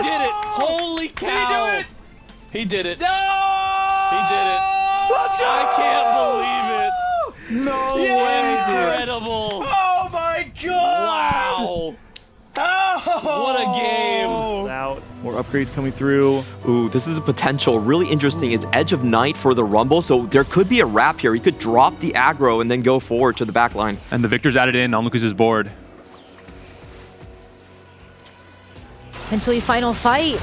did it! Holy cow! Did he do it? He did it. No! He did it. Let's go! I can't believe it. No way! Incredible. Oh my god! Wow. Oh. What a game. Out. More upgrades coming through. Ooh, this is a potential really interesting. It's Edge of Night for the Rumble, so there could be a wrap here. He could drop the aggro and then go forward to the back line. And the Victor's added in on Lucas's board. Potentially final fight.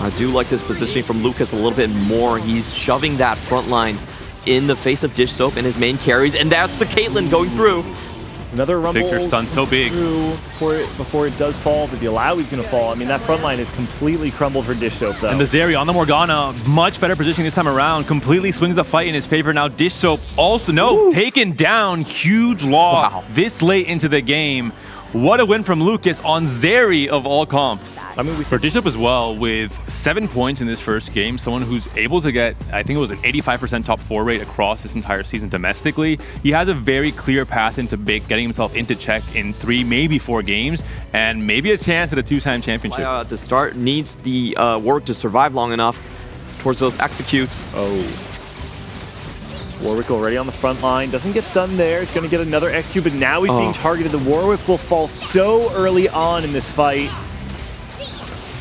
I do like this positioning from Lucas a little bit more. He's shoving that front line in the face of Dishsoap and his main carries, and that's the Caitlyn going through. Another Rumble. Victor's done so big. Before it does fall, but the allow is going to fall. I mean, that front line is completely crumbled for Dishsoap, though. And the Zeri on the Morgana, much better positioning this time around. Completely swings the fight in his favor. Now Dishsoap also, taken down. Huge loss this late into the game. What a win from Lucas on Zeri of all comps. I mean, for Dishsoap as well, with 7 points in this first game, someone who's able to get, I think it was an 85% top 4 rate across this entire season domestically. He has a very clear path into getting himself into check in 3, maybe 4 games, and maybe a chance at a 2-time championship. At the start, needs the work to survive long enough towards those executes. Oh. Warwick already on the front line. Doesn't get stunned there. He's going to get another execute, but now he's being targeted. The Warwick will fall so early on in this fight.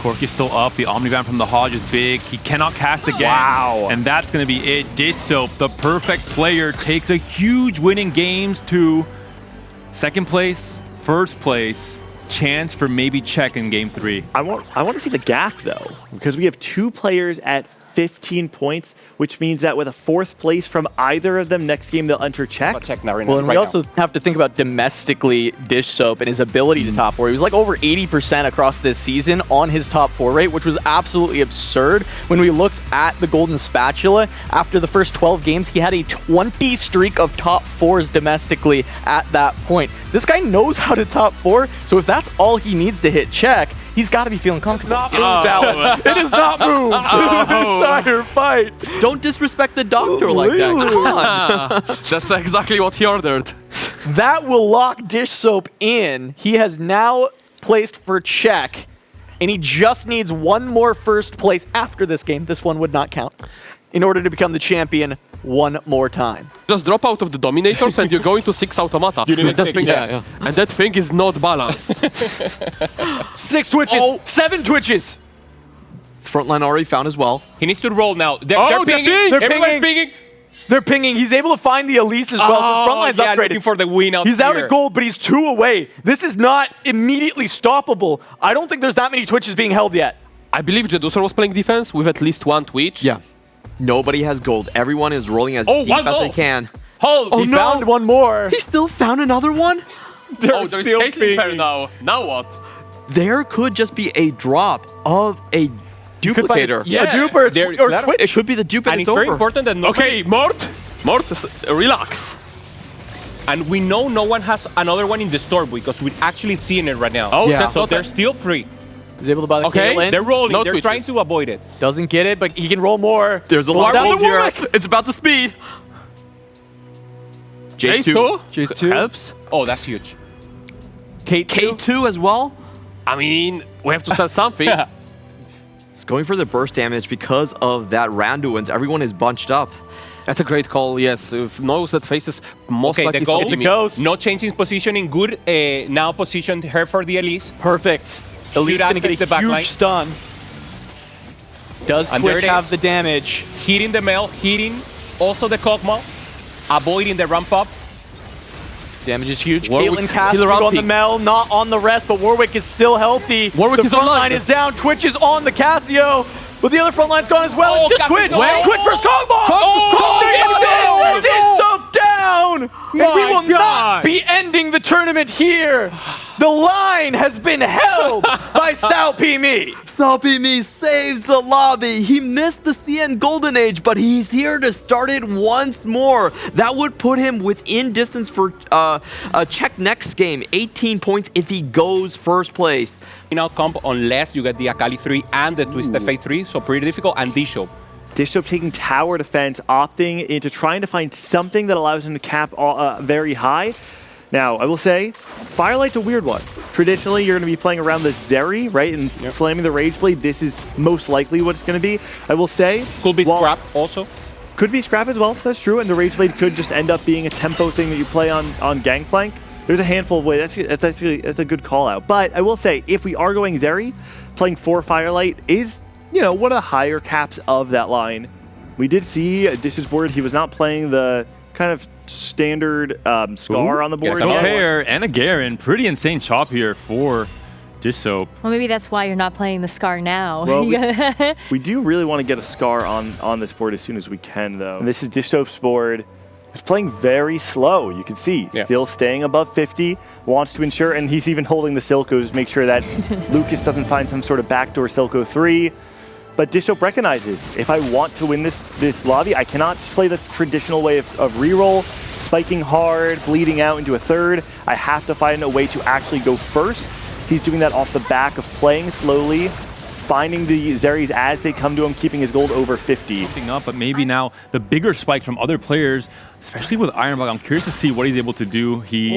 Corky's still up. The Omnivan from the Hodge is big. He cannot cast again. Wow. And that's going to be it. Dishsoap, the perfect player, takes a huge win in games to second place, first place, chance for maybe check in game 3. I want to see the gap, though, because we have 2 players at 15 points, which means that with a 4th place from either of them, next game they'll enter check. Well, and we also have to think about domestically Dishsoap and his ability to top 4. He was like over 80% across this season on his top 4 rate, which was absolutely absurd. When we looked at the Golden Spatula, after the first 12 games, he had a 20 streak of top 4s domestically at that point. This guy knows how to top 4, so if that's all he needs to hit check, he's got to be feeling comfortable. It is not moved the entire fight. Don't disrespect the doctor like that. Come on. That's exactly what he ordered. That will lock Dishsoap in. He has now placed for check, and he just needs 1 more first place after this game. This one would not count in order to become the champion 1 more time. Just drop out of the Dominators and you're going to 6 Automata. And that thing is not balanced. 6 twitches, 7 twitches. Frontline already found as well. He needs to roll now. They're pinging. Everyone's pinging. They're pinging. He's able to find the Elise as well, so his frontline's upgraded. Looking for the win out He's here. out of gold, but he's 2 away. This is not immediately stoppable. I don't think there's that many twitches being held yet. I believe Jeduser was playing defense with at least 1 twitch. Yeah. Nobody has gold. Everyone is rolling as deep as they can. He found 1 more. He still found another one? There's Caitlyn pair now. Now what? There could just be a drop of a duplicator. A duper or twitch. It could be the dupe and And it's it's very over. important that Okay, Mort, relax. And we know no one has another one in the store because we're actually seeing it right now. Oh, Yeah. that's So not they're still free. He's able to buy the Caitlyn. They're rolling. No they're twitches. trying to avoid it. Doesn't get it, but he can roll more. There's a lot down of the here. Warwick. It's about the speed. Jace 2. 2 helps. Oh, that's huge. K2 as well. I mean, we have to sell something. It's going for the burst damage because of that Randuin's. Everyone is bunched up. That's a great call, yes. If knows that faces most Okay, likely the ghost. It's a ghost. No changing positioning. Good. Now positioned her for the Elise. Perfect. Elise gonna get the a back huge line. stun. Does And there Twitch it have is. the damage? Hitting the Mel. Hitting also the Kog'Maw. Avoiding the ramp up. Damage is huge. Warwick Caitlyn cast still around on the peak. Mel, not on the rest, but Warwick is still healthy. Warwick the is front online. line is down. Twitch is on the Casio, but the other front line's gone as well. Oh, It's just Casio. Twitch. Well, Twitch versus Kog'Maw. Oh, Dishsoap down. And we will not God. be ending the tournament here. The line has been held by Sao Pimi. Salpimi saves the lobby. He missed the CN Golden Age, but he's here to start it once more. That would put him within distance for a check next game. 18 points if he goes first place. Out comp unless you get the Akali 3 and the Twisted Fate 3. So pretty difficult. And Dishsoap. Dishsoap taking tower defense, opting into trying to find something that allows him to cap very high. Now, I will say, Firelight's a weird one. Traditionally, you're going to be playing around the Zeri, right, and slamming the Rage Blade. This is most likely what it's going to be. I will say... Could be Scrap also. Could be Scrap as well, that's true, and the Rage Blade could just end up being a tempo thing that you play on Gangplank. There's a handful of ways. That's a good call out. But I will say, if we are going Zeri, playing 4 Firelight is, one of the higher caps of that line. We did see Dish's board. He was not playing the kind of standard Scar on the board. A pair and a Garen. Pretty insane chop here for Dishsoap. Well, maybe that's why you're not playing the Scar now. Well, we do really want to get a Scar on this board as soon as we can, though. And this is Dishsoap's board. He's playing very slow, you can see. Still staying above 50, wants to ensure, and he's even holding the Silco's, make sure that Lucas doesn't find some sort of backdoor Silco 3. But Dishsoap recognizes, if I want to win this lobby, I cannot just play the traditional way of reroll, spiking hard, bleeding out into a third. I have to find a way to actually go first. He's doing that off the back of playing slowly, finding the Zeris as they come to him, keeping his gold over 50. Up, but maybe now the bigger spike from other players, especially with Ironbog. I'm curious to see what he's able to do. He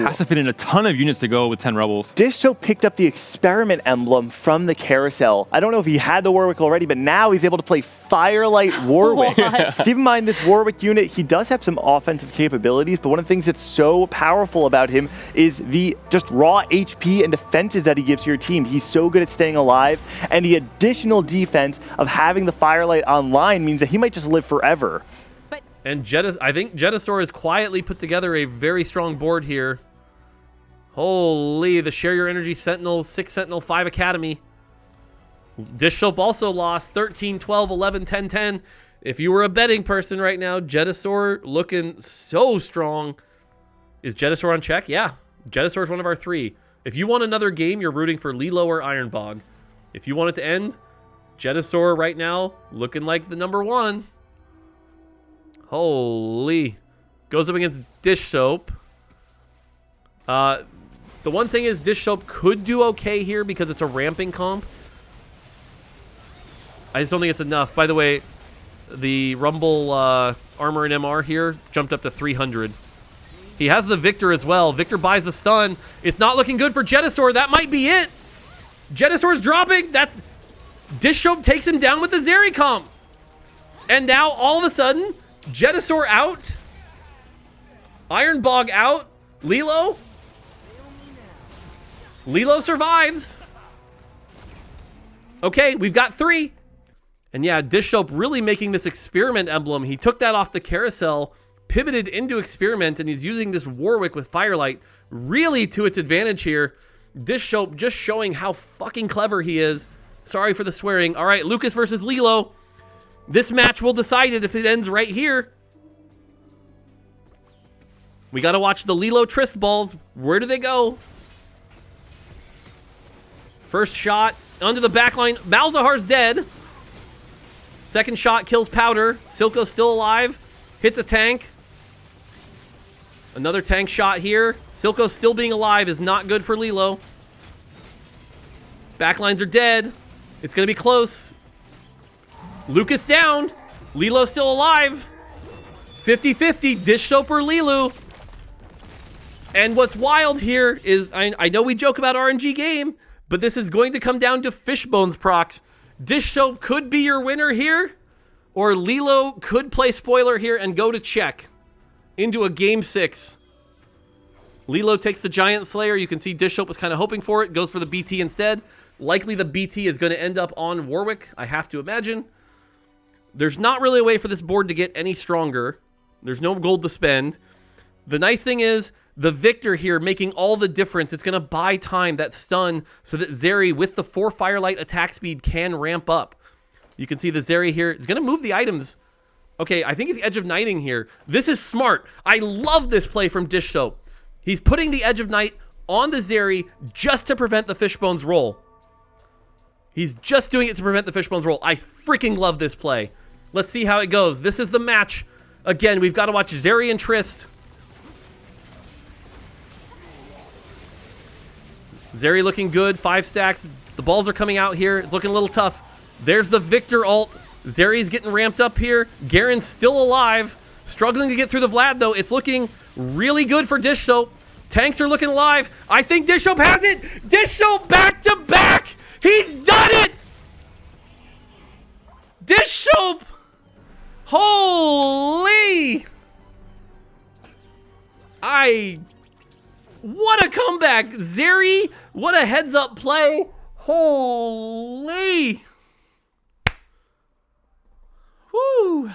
has to fit in a ton of units to go with 10 Rebels. Dishsoap picked up the experiment emblem from the carousel. I don't know if he had the Warwick already, but now he's able to play Firelight Warwick. Keep in mind, this Warwick unit, he does have some offensive capabilities, but one of the things that's so powerful about him is the just raw HP and defenses that he gives to your team. He's so good at staying alive, and the additional defense of having the Firelight online means that he might just live forever. And I think Jetasaur has quietly put together a very strong board here. Holy, the Share Your Energy Sentinels, 6 Sentinel, 5 Academy. Dishsoap also lost 13, 12, 11, 10, 10. If you were a betting person right now, Jetasaur looking so strong. Is Jetasaur on check? Yeah, Jetasaur is one of our 3. If you want another game, you're rooting for Lilo or Ironbog. If you want it to end, Jetasaur right now looking like the number 1. Holy. Goes up against Dishsoap. The one thing is Dishsoap could do okay here because it's a ramping comp. I just don't think it's enough. By the way, the Rumble armor and MR here jumped up to 300. He has the Victor as well. Victor buys the stun. It's not looking good for Jetasaur. That might be it. Jetasaur's dropping. Dishsoap takes him down with the Zeri comp. And now all of a sudden, Jetasaur out. Ironbog out. Lilo survives. Okay, we've got 3. And yeah, Dishsoap really making this experiment emblem. He took that off the carousel, pivoted into experiment, and he's using this Warwick with Firelight really to its advantage here. Dishsoap just showing how fucking clever he is. Sorry for the swearing. All right, Lucas versus Lilo. This match will decide it if it ends right here. We got to watch the Lilo Trist balls. Where do they go? First shot onto the back line. Malzahar's dead. Second shot kills Powder. Silco's still alive. Hits a tank. Another tank shot here. Silco still being alive is not good for Lilo. Backlines are dead. It's going to be close. Lucas down. Lilo still alive. 50-50. Dishsoap or Lilu. And what's wild here is, I know we joke about RNG game, but this is going to come down to Fishbones procs. Dishsoap could be your winner here, or Lilo could play spoiler here and go to check into a game 6. Lilo takes the Giant Slayer. You can see Dishsoap was kind of hoping for it. Goes for the BT instead. Likely the BT is going to end up on Warwick, I have to imagine. There's not really a way for this board to get any stronger. There's no gold to spend. The nice thing is, the Victor here making all the difference. It's going to buy time, that stun, so that Zeri with the 4 Firelight attack speed can ramp up. You can see the Zeri here. It's going to move the items. Okay, I think he's Edge of Knighting here. This is smart. I love this play from Dishsoap. He's putting the Edge of Night on the Zeri just to prevent the Fishbones roll. He's just doing it to prevent the Fishbones roll. I freaking love this play. Let's see how it goes. This is the match. Again, we've got to watch Zeri and Trist. Zeri looking good, 5 stacks. The balls are coming out here. It's looking a little tough. There's the Victor ult. Zeri's getting ramped up here. Garen's still alive. Struggling to get through the Vlad, though. It's looking really good for Dishsoap. Tanks are looking alive. I think Dishsoap has it. Dishsoap back to back. He's done it. Dishsoap. Holy. What a comeback. Zeri, what a heads up play. Holy. Woo.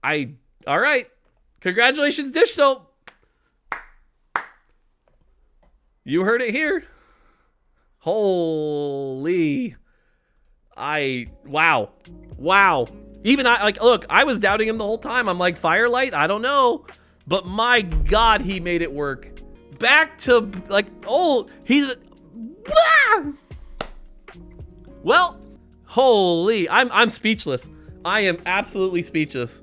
All right. Congratulations, Dishsoap. You heard it here. Holy. Wow. Even look, I was doubting him the whole time. I'm like, Firelight? I don't know. But my God, he made it work. Back to, well, holy. I'm speechless. I am absolutely speechless.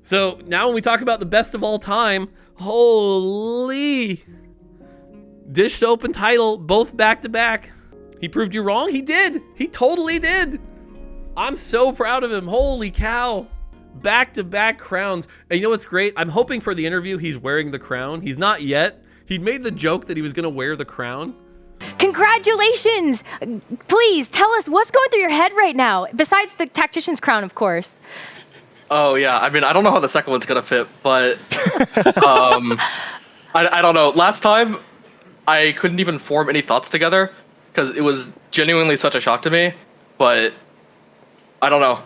So now when we talk about the best of all time, holy. Dishsoap and Title, both back to back. He proved you wrong? He did. He totally did. I'm so proud of him. Holy cow. Back to back crowns. And you know what's great? I'm hoping for the interview he's wearing the crown. He's not yet. He made the joke that he was going to wear the crown. Congratulations! Please tell us what's going through your head right now, besides the tactician's crown, of course. Oh, yeah. I mean, I don't know how the second one's going to fit, but I don't know. Last time, I couldn't even form any thoughts together because it was genuinely such a shock to me, but I don't know.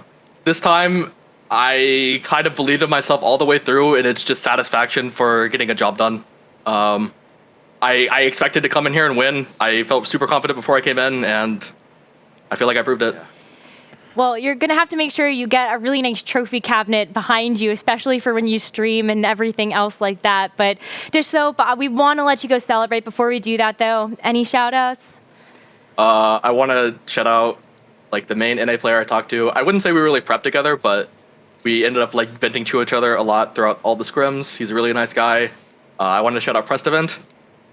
This time, I kind of believed in myself all the way through, and it's just satisfaction for getting a job done. I expected to come in here and win. I felt super confident before I came in, and I feel like I proved it. Well, you're going to have to make sure you get a really nice trophy cabinet behind you, especially for when you stream and everything else like that. But Dishsoap, we want to let you go celebrate. Before we do that, though, any shout-outs? I want to shout out the main NA player I talked to. I wouldn't say we really prepped together, but we ended up venting to each other a lot throughout all the scrims. He's a really nice guy. I wanted to shout out Prestivent.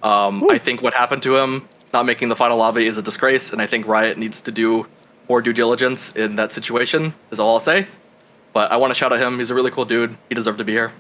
I think what happened to him, not making the final lobby, is a disgrace, and I think Riot needs to do more due diligence in that situation, is all I'll say. But I want to shout out him. He's a really cool dude. He deserved to be here.